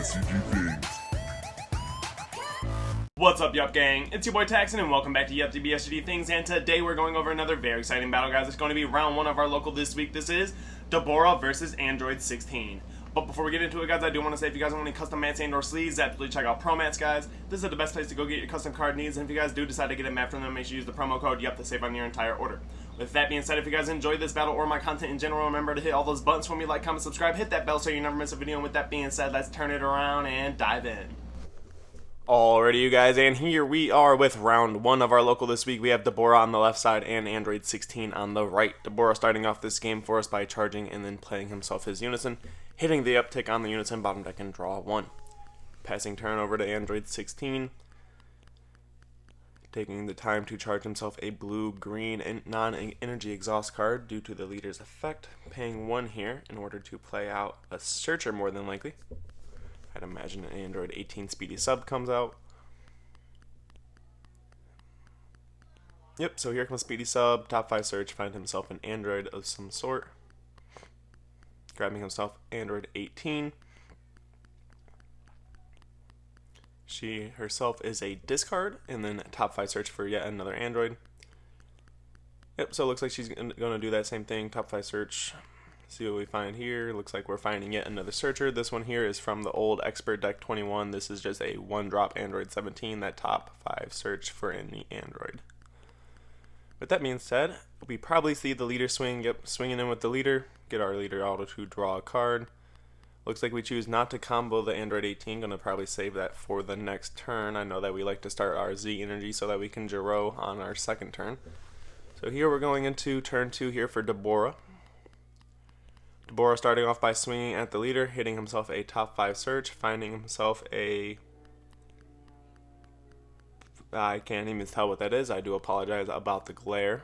DBSCG things. What's up, Yuhp gang? It's your boy Taxon, and welcome back to Yuhp DBSCG Things. And today we're going over another very exciting battle, guys. It's going to be round one of our local this week. This is Dabura versus A16. But before we get into it, guys, I do want to say if you guys want any custom mats and or sleeves, absolutely check out Promats, guys. This is the best place to go get your custom card needs. And if you guys do decide to get a mat from them, make sure you use the promo code Yuhp to save on your entire order. With that being said, if you guys enjoyed this battle or my content in general, remember to hit all those buttons for me, like, comment, subscribe, hit that bell so you never miss a video. And with that being said, let's turn it around and dive in. Alrighty, you guys, and here we are with round one of our local this week. We have Dabura on the left side and A16 on the right. Dabura starting off this game for us by charging and then playing himself his Unison, hitting the uptick on the Unison, bottom deck, and draw one. Passing turn over to A16, taking the time to charge himself a blue-green and non-energy exhaust card due to the leader's effect, paying one here in order to play out a Searcher more than likely. I'd imagine an Android 18 Speedy Sub comes out. Yep, so here comes Speedy Sub, top 5 search, find himself an Android of some sort. Grabbing himself Android 18. She herself is a discard, and then top 5 search for yet another Android. Yep, so it looks like she's going to do that same thing, top 5 search. See what we find here. Looks like we're finding yet another searcher. This one here is from the old Expert Deck 21. This is just a one-drop Android 17, that top 5 search for any Android. With that being said, we probably see the leader swing. Yep, swinging in with the leader. Get our leader auto to draw a card. Looks like we choose not to combo the Android 18. Gonna probably save that for the next turn. I know that we like to start our Z energy so that we can Jiro on our second turn. So here we're going into turn 2 here for Dabura. Dabura starting off by swinging at the leader, hitting himself a top 5 search, finding himself a... I can't even tell what that is. I do apologize about the glare.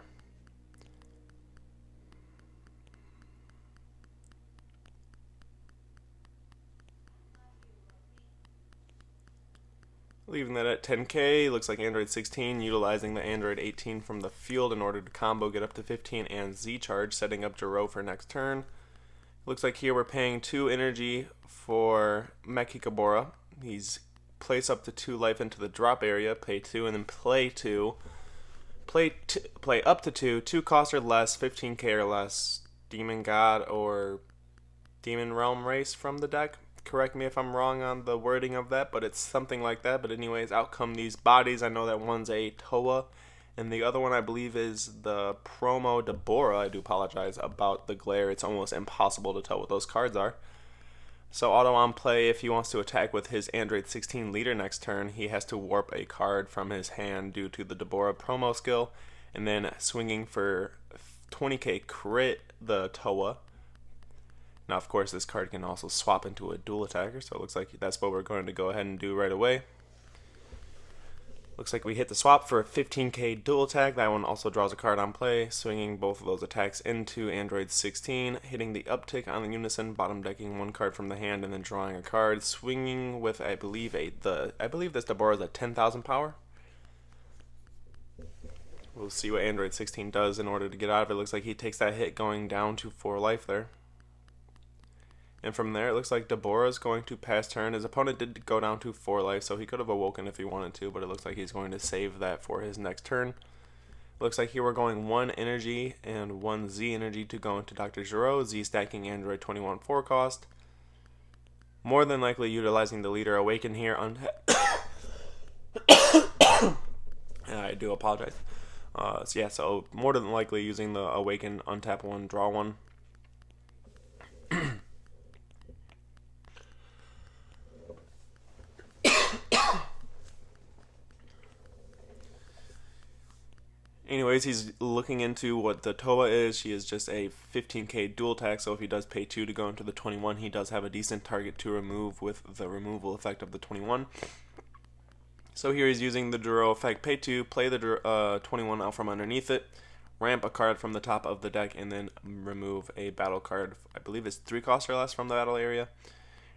Leaving that at 10k, looks like Android 16, utilizing the Android 18 from the field in order to combo, get up to 15 and Z charge, setting up Jiro for next turn. Looks like here we're paying 2 energy for Mekikabura. He's place up to 2 life into the drop area, pay 2, and then play 2. Play up to 2, 2 cost or less, 15k or less, Demon God or Demon Realm Race from the deck. Correct me if I'm wrong on the wording of that, but it's something like that. But anyways, out come these bodies. I know that one's a Toa, and the other one I believe is the promo Dabura. I do apologize about the glare. It's almost impossible to tell what those cards are. So auto on play, if he wants to attack with his Android 16 leader next turn, he has to warp a card from his hand due to the Dabura promo skill, and then swinging for 20k crit the Toa. Now, of course, this card can also swap into a dual attacker, so it looks like that's what we're going to go ahead and do right away. Looks like we hit the swap for a 15k dual attack. That one also draws a card on play, swinging both of those attacks into Android 16, hitting the uptick on the Unison, bottom decking 1 card from the hand, and then drawing a card, swinging with, I believe this Dabura is a 10,000 power. We'll see what Android 16 does in order to get out of it. Looks like he takes that hit, going down to 4 life there. And from there, it looks like Dabura is going to pass turn. His opponent did go down to 4 life, so he could have awoken if he wanted to, but it looks like he's going to save that for his next turn. Looks like here we're going 1 energy and 1 Z energy to go into Dr. Jiro. Z stacking Android 21 4 cost. More than likely utilizing the leader awaken here. I do apologize. So more than likely using the awaken, untap 1, draw 1. Anyways, he's looking into what the Toa is. She is just a 15k dual attack, so if he does pay 2 to go into the 21, he does have a decent target to remove with the removal effect of the 21. So here he's using the Jiro effect, pay 2, play the 21 out from underneath it, ramp a card from the top of the deck, and then remove a battle card. I believe it's 3 cost or less from the battle area.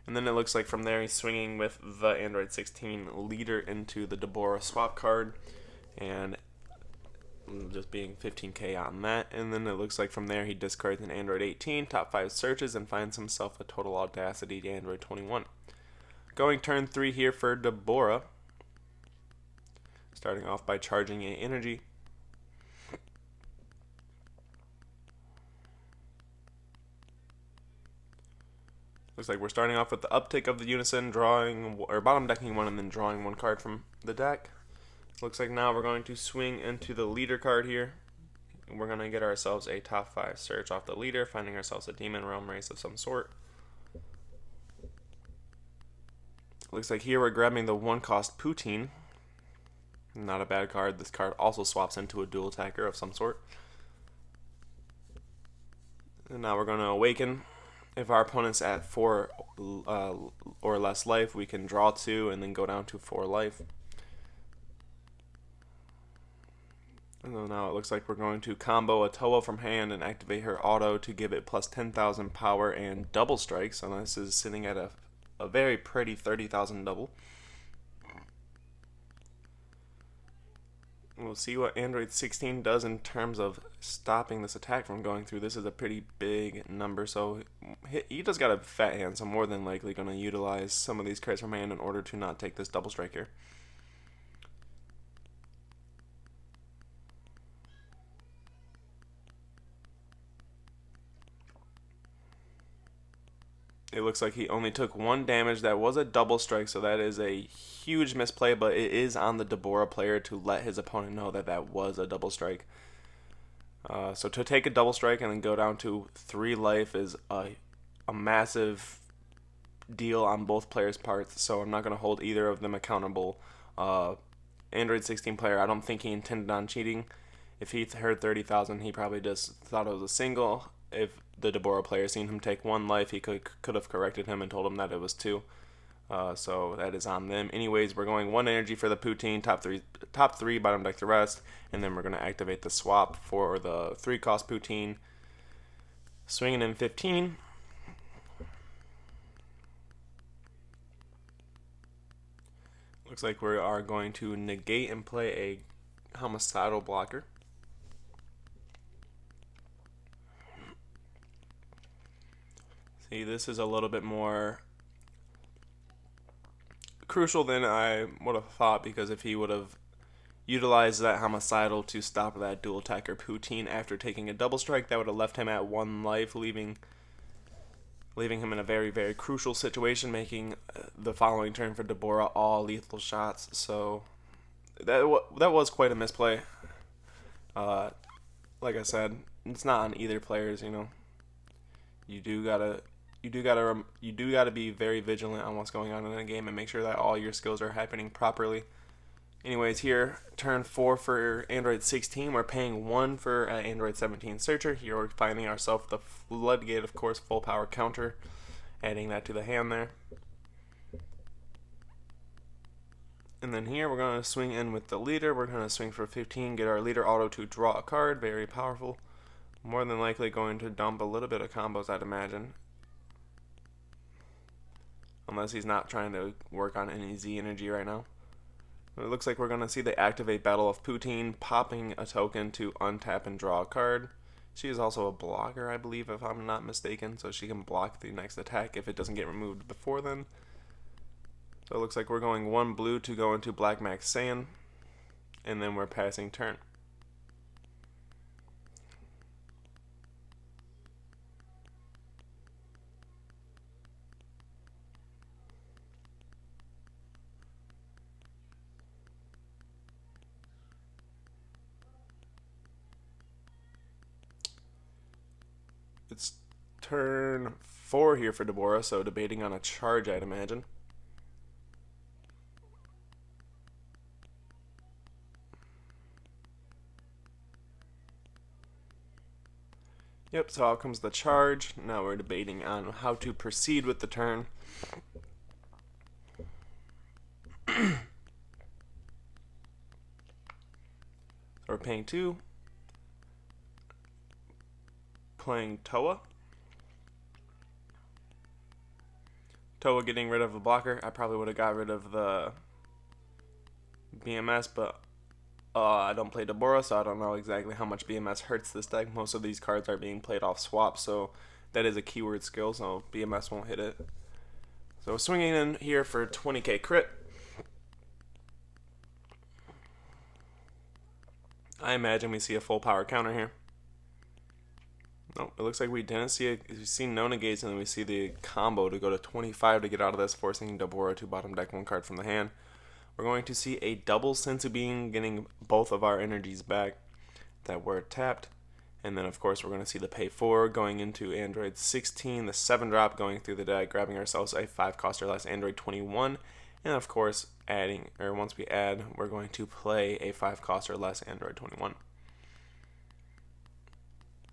And then it looks like from there he's swinging with the Android 16 leader into the Dabura swap card, and just being 15k on that. And then it looks like from there he discards an Android 18, top 5 searches, and finds himself a total audacity Android 21. Going turn 3 here for Dabura. Starting off by charging a energy. Looks like we're starting off with the uptick of the Unison, drawing or bottom decking one and then drawing one card from the deck. Looks like now we're going to swing into the leader card here. We're going to get ourselves a top 5 search off the leader, finding ourselves a Demon Realm Race of some sort. Looks like here we're grabbing the 1-cost Poutine. Not a bad card. This card also swaps into a dual attacker of some sort. And now we're going to awaken. If our opponent's at 4 or less life, we can draw 2 and then go down to 4 life. And then now it looks like we're going to combo a Toa from hand and activate her auto to give it plus 10,000 power and double strikes. And this is sitting at a very pretty 30,000 double. We'll see what Android 16 does in terms of stopping this attack from going through. This is a pretty big number, so he just got a fat hand, so more than likely going to utilize some of these cards from hand in order to not take this double strike here. It looks like he only took 1 damage. That was a double strike, so that is a huge misplay, but it is on the Dabura player to let his opponent know that that was a double strike. So to take a double strike and then go down to 3 life is a massive deal on both players' parts, so I'm not going to hold either of them accountable. Android 16 player, I don't think he intended on cheating. If he heard 30,000, he probably just thought it was a single. If the Dabura player seen him take 1 life, he could have corrected him and told him that it was 2. So that is on them. Anyways, we're going 1 energy for the Poutine, top 3, bottom deck the rest, and then we're going to activate the swap for the 3-cost Poutine. Swinging in 15. Looks like we are going to negate and play a homicidal blocker. See, this is a little bit more crucial than I would have thought, because if he would have utilized that homicidal to stop that dual attacker Poutine after taking a double strike, that would have left him at 1 life, leaving him in a very, very crucial situation, making the following turn for Dabura all lethal shots. So that was quite a misplay. Like I said, it's not on either players. You do gotta be very vigilant on what's going on in the game and make sure that all your skills are happening properly. Anyways, here, turn 4 for Android 16. We're paying 1 for Android 17 Searcher. Here we're finding ourselves the Floodgate, of course, full power counter. Adding that to the hand there. And then here we're going to swing in with the leader. We're going to swing for 15, get our leader auto to draw a card. Very powerful. More than likely going to dump a little bit of combos, I'd imagine. Unless he's not trying to work on any Z energy right now. It looks like we're going to see the activate Battle of Poutine, popping a token to untap and draw a card. She is also a blocker, I believe, if I'm not mistaken, so she can block the next attack if it doesn't get removed before then. So it looks like we're going 1 blue to go into Black Max Sand, and then we're passing turn. It's turn 4 here for Dabura, so debating on a charge, I'd imagine. Yep, so out comes the charge. Now we're debating on how to proceed with the turn. So we're paying 2. Playing Toa. Toa getting rid of a blocker. I probably would have got rid of the BMS, but I don't play Dabura, so I don't know exactly how much BMS hurts this deck. Most of these cards are being played off swap, so that is a keyword skill, so BMS won't hit it. So swinging in here for 20k crit. I imagine we see a full power counter here. Nope, it looks like we didn't see it. We see no negates, and then we see the combo to go to 25 to get out of this, forcing Dabura to bottom deck one card from the hand. We're going to see a double Senzu Bean, getting both of our energies back that were tapped. And then, of course, we're going to see the pay 4 going into Android 16, the 7-drop going through the deck, grabbing ourselves a 5-cost or less Android 21. And, of course, once we add, we're going to play a 5-cost or less Android 21.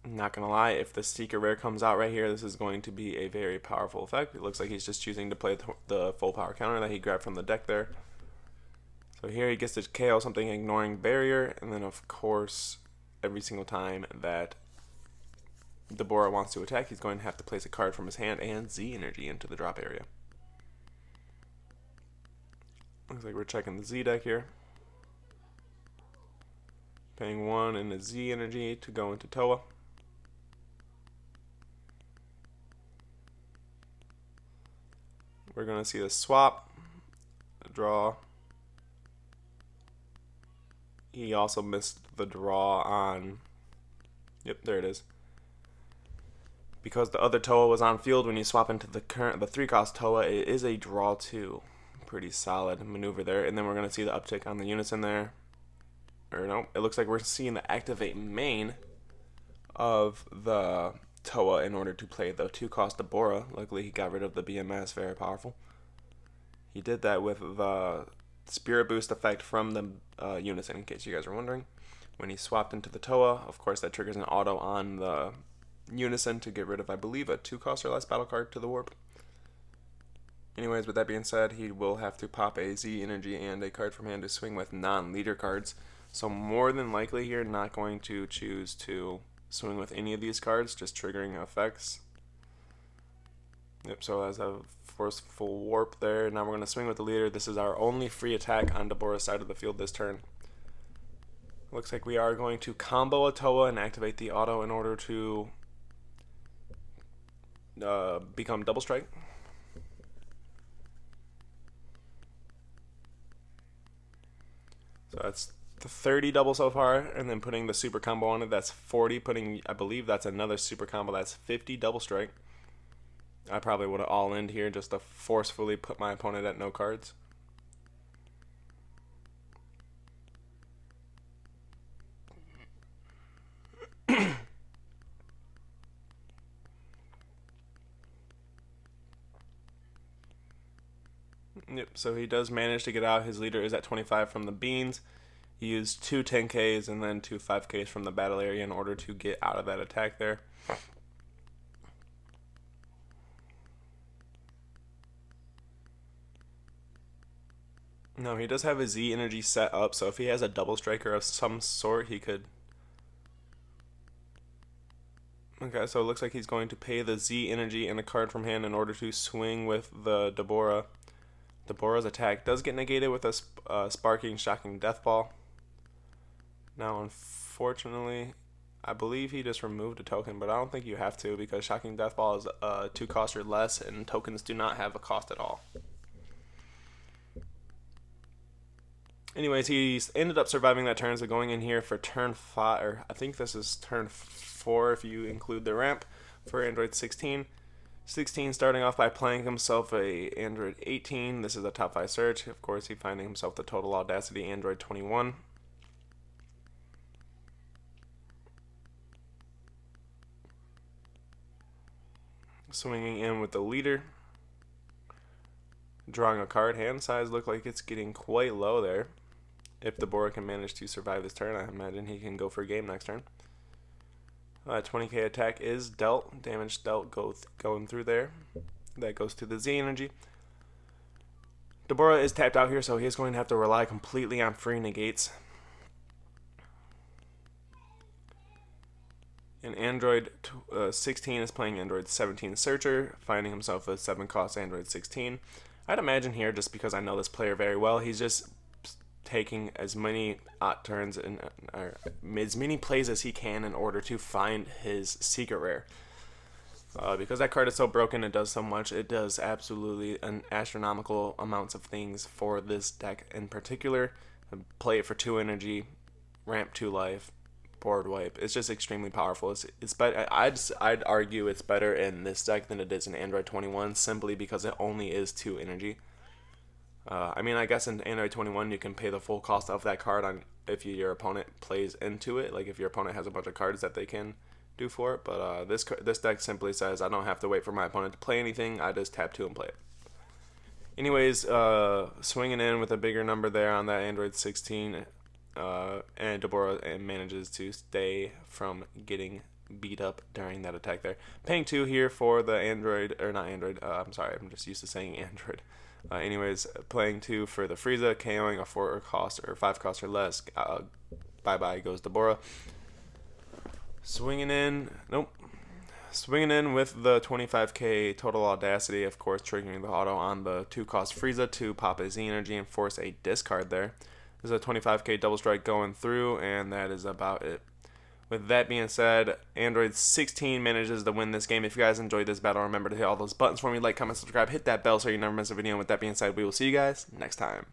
Not going to lie, if the Secret Rare comes out right here, this is going to be a very powerful effect. It looks like he's just choosing to play the full power counter that he grabbed from the deck there. So here he gets to KO something, ignoring barrier, and then of course, every single time that Dabura wants to attack, he's going to have to place a card from his hand and Z energy into the drop area. Looks like we're checking the Z deck here. Paying 1 in the Z energy to go into Toa. We're going to see the swap, the draw. He also missed the draw on, yep, there it is. Because the other Toa was on field, when you swap into the 3-cost Toa, it is a draw 2. Pretty solid maneuver there. And then we're going to see the uptick on the unison there. Or no, it looks like we're seeing the activate main of the Toa in order to play the 2-cost Dabura. Luckily, he got rid of the BMS, very powerful. He did that with the Spirit Boost effect from the Unison, in case you guys are wondering. When he swapped into the Toa, of course, that triggers an auto on the Unison to get rid of, I believe, a 2-cost or less battle card to the Warp. Anyways, with that being said, he will have to pop a Z energy and a card from hand to swing with non-leader cards. So more than likely here, not going to choose to swing with any of these cards, just triggering effects. Yep, so as a forceful warp there. Now we're going to swing with the leader. This is our only free attack on Dabura's side of the field this turn. Looks like we are going to combo a Toa and activate the auto in order to become double strike. So that's the 30 double so far, and then putting the super combo on it, that's 40. Putting, I believe that's another super combo, that's 50 double strike. I probably would have all-in here just to forcefully put my opponent at no cards. Yep, so he does manage to get out. His leader is at 25 from the beans. He used 2 10Ks and then 2 5Ks from the battle area in order to get out of that attack there. No, he does have his Z energy set up, so if he has a double striker of some sort, he could... Okay, so it looks like he's going to pay the Z energy and a card from hand in order to swing with the Dabura. Dabura's attack does get negated with a Sparking Shocking Death Ball. Now, unfortunately, I believe he just removed a token, but I don't think you have to, because Shocking Death Ball is 2 cost or less, and tokens do not have a cost at all. Anyways, he's ended up surviving that turn, so going in here for turn 5, or I think this is turn 4 if you include the ramp for Android 16. 16 starting off by playing himself a Android 18. This is a top 5 search. Of course, he finding himself the Total Audacity Android 21. Swinging in with the leader. Drawing a card. Hand size look like it's getting quite low there. If Dabura can manage to survive this turn, I imagine he can go for a game next turn. 20k attack is dealt. Damage dealt going through there. That goes to the Z energy. Dabura is tapped out here, so he is going to have to rely completely on free negates. And Android 16 is playing Android 17 Searcher, finding himself a 7-cost Android 16. I'd imagine here, just because I know this player very well, he's just taking as many turns and as many plays as he can in order to find his secret rare. Because that card is so broken, it does so much. It does absolutely an astronomical amounts of things for this deck in particular. Play it for 2 energy, ramp 2 life, board wipe. It's just extremely powerful. It's better. I'd argue it's better in this deck than it is in Android 21, simply because it only is 2 energy. I mean, I guess in Android 21 you can pay the full cost of that card on if your opponent plays into it. Like if your opponent has a bunch of cards that they can do for it. But this deck simply says I don't have to wait for my opponent to play anything. I just tap 2 and play it. Anyways, swinging in with a bigger number there on that Android 16, and Dabura manages to stay from getting beat up during that attack there. Paying 2 here for the Android, or not Android, I'm sorry, I'm just used to saying Android. Anyways, playing 2 for the Frieza, KOing a 4 cost or 5 cost or less. Bye-bye goes Dabura. Swinging in, nope. Swinging in with the 25k total audacity, of course, triggering the auto on the 2 cost Frieza to pop a Z energy and force a discard there. There's a 25k double strike going through, and that is about it. With that being said, Android 16 manages to win this game. If you guys enjoyed this battle, remember to hit all those buttons for me. Like, comment, subscribe, hit that bell so you never miss a video. And with that being said, we will see you guys next time.